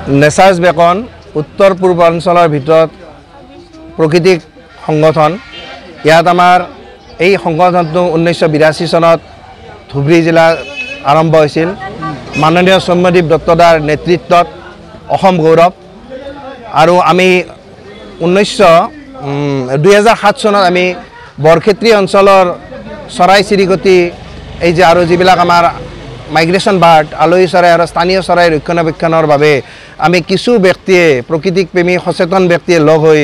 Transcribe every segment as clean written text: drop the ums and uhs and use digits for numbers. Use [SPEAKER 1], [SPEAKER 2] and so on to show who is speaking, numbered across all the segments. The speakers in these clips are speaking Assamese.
[SPEAKER 1] নেচাৰ্ছ বেকন উত্তৰ পূৰ্বাঞ্চলৰ ভিতৰত প্ৰাকৃতিক সংগঠন। ইয়াত আমাৰ এই সংগঠনটো 1982 চনত ধুবুৰী জিলাত আৰম্ভ হৈছিল। মাননীয় সৌম্যদীপ দত্তদাৰ নেতৃত্বত অসম গৌৰৱ। আৰু আমি 2007 চনত আমি বৰক্ষেত্ৰী অঞ্চলৰ চৰাই চিৰিকটি এই যে আৰু যিবিলাক আমাৰ মাইগ্ৰেশ্যন বাৰ্ড আলহী চৰাই আৰু স্থানীয় চৰাই ৰক্ষণাবেক্ষণৰ বাবে আমি কিছু ব্যক্তিয়ে প্ৰকৃতিক প্ৰেমী সচেতন ব্যক্তিয়ে লগ হৈ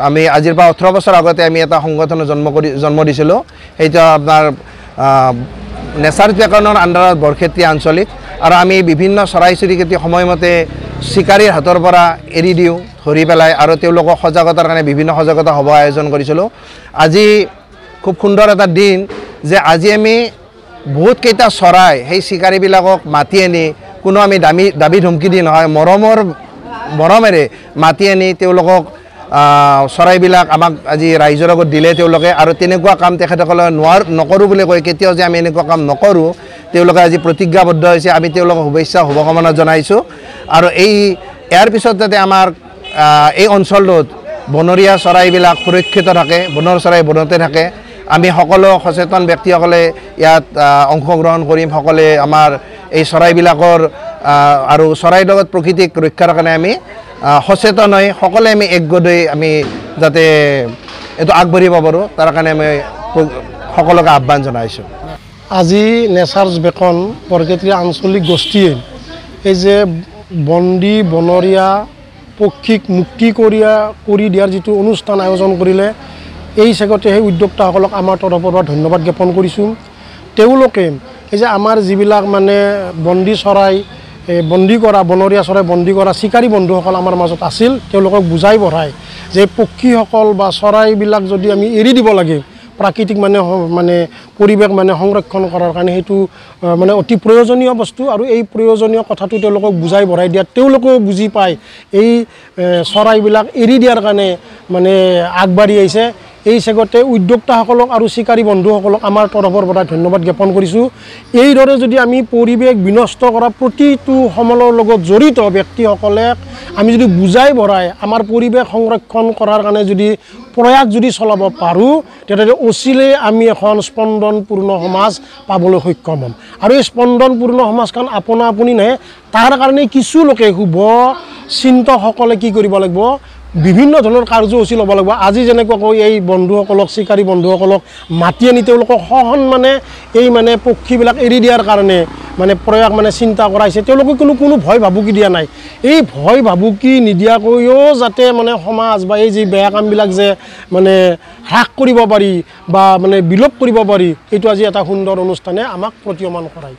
[SPEAKER 1] আমি আজিৰ পৰা 18 বছৰ আগতে আমি এটা সংগঠন জন্ম দিছিলোঁ। সেইটো আপোনাৰ নেচাৰ্ছ বেকনৰ আণ্ডাৰত বৰক্ষেত্ৰী আঞ্চলিক। আৰু আমি বিভিন্ন চৰাই চিৰিকটি সময়মতে চিকাৰীৰ হাতৰ পৰা এৰি দিওঁ, ধৰি পেলাই আৰু তেওঁলোকক সজাগতাৰ কাৰণে বিভিন্ন সজাগতা সভা আয়োজন কৰিছিলোঁ। আজি খুব সুন্দৰ এটা দিন যে আজি আমি বহুত কেইটা চৰাই সেই চিকাৰীবিলাকক মাতি আনি কোনো আমি দাবী ধমকি দি নহয়, মৰমেৰে মাতি আনি তেওঁলোকক চৰাইবিলাক আমাক আজি ৰাইজৰ আগত দিলে তেওঁলোকে। আৰু তেনেকুৱা কাম তেখেতসকলে নকৰোঁ বুলি কয়, কেতিয়াও যে আমি এনেকুৱা কাম নকৰোঁ তেওঁলোকে আজি প্ৰতিজ্ঞাবদ্ধ হৈছে। আমি তেওঁলোকক শুভেচ্ছা শুভকামনা জনাইছোঁ। আৰু ইয়াৰ পিছত যাতে আমাৰ এই অঞ্চলটোত বনৰীয়া চৰাইবিলাক সুৰক্ষিত থাকে, বনৰ চৰাই বনতে থাকে, আমি সকলো সচেতন ব্যক্তিসকলে ইয়াত অংশগ্ৰহণ কৰিম। সকলোৱে আমাৰ এই চৰাইবিলাকৰ আৰু চৰাইৰ লগত প্ৰকৃতিক ৰক্ষাৰ কাৰণে আমি সচেতন হৈ সকলোৱে আমি একগোট হৈ আমি যাতে এইটো আগবাঢ়িব পাৰোঁ তাৰ কাৰণে আমি সকলোকে আহ্বান জনাইছোঁ।
[SPEAKER 2] আজি নেচাৰ্ছ বেকন বৰক্ষেত্ৰী আঞ্চলিক গোষ্ঠীয়ে এই যে বন্দী বনৰীয়া পক্ষীক মুক্তি কৰি দিয়াৰ যিটো অনুষ্ঠান আয়োজন কৰিলে, এই চেগতে সেই উদ্যোক্তাসকলক আমাৰ তৰফৰ পৰা ধন্যবাদ জ্ঞাপন কৰিছোঁ। তেওঁলোকে এই যে আমাৰ যিবিলাক মানে বন্দী চৰাই বন্দী কৰা, বনৰীয়া চৰাই বন্দী কৰা চিকাৰী বন্ধুসকল আমাৰ মাজত আছিল, তেওঁলোকক বুজাই বঢ়াই যে পক্ষীসকল বা চৰাইবিলাক যদি আমি এৰি দিব লাগে প্ৰাকৃতিক মানে পৰিৱেশ সংৰক্ষণ কৰাৰ কাৰণে সেইটো মানে অতি প্ৰয়োজনীয় বস্তু। আৰু এই প্ৰয়োজনীয় কথাটো তেওঁলোকক বুজাই বঢ়াই দিয়াত তেওঁলোকেও বুজি পায় এই চৰাইবিলাক এৰি দিয়াৰ কাৰণে মানে আগবাঢ়ি আহিছে। এই চেগতে উদ্যোক্তাসকলক আৰু চিকাৰী বন্ধুসকলক আমাৰ তৰফৰ পৰা ধন্যবাদ জ্ঞাপন কৰিছোঁ। এইদৰে যদি আমি পৰিৱেশ বিনষ্ট কৰা প্ৰতিটো সমলৰ লগত জড়িত ব্যক্তিসকলে আমি যদি বুজাই বঢ়াই আমাৰ পৰিৱেশ সংৰক্ষণ কৰাৰ কাৰণে যদি প্ৰয়াস যদি চলাব পাৰোঁ, তেতিয়াহ'লে অচিলে আমি এখন স্পন্দনপূৰ্ণ সমাজ পাবলৈ সক্ষম হ'ম। আৰু এই স্পন্দনপূৰ্ণ সমাজখন আপোনা আপুনি নাই, তাৰ কাৰণে কিছু লোকে শুভ চিন্তকসকলে কি কৰিব লাগিব, বিভিন্ন ধৰণৰ কাৰ্যসূচী ল'ব লাগিব। আজি যেনেকুৱাকৈ এই বন্ধুসকলক চিকাৰী বন্ধুসকলক মাতি আনি তেওঁলোকক সসন্মানে এই পক্ষীবিলাক এৰি দিয়াৰ কাৰণে প্ৰয়াস চিন্তা কৰাইছে। তেওঁলোকে কোনো ভয় ভাবুকি দিয়া নাই। এই ভয় ভাবুকি নিদিয়াকৈও যাতে সমাজ বা এই যি বেয়া কামবিলাক যে হ্ৰাস কৰিব পাৰি বা বিলোপ কৰিব পাৰি, এইটো আজি এটা সুন্দৰ অনুষ্ঠানে আমাক প্ৰতীয়মান কৰায়।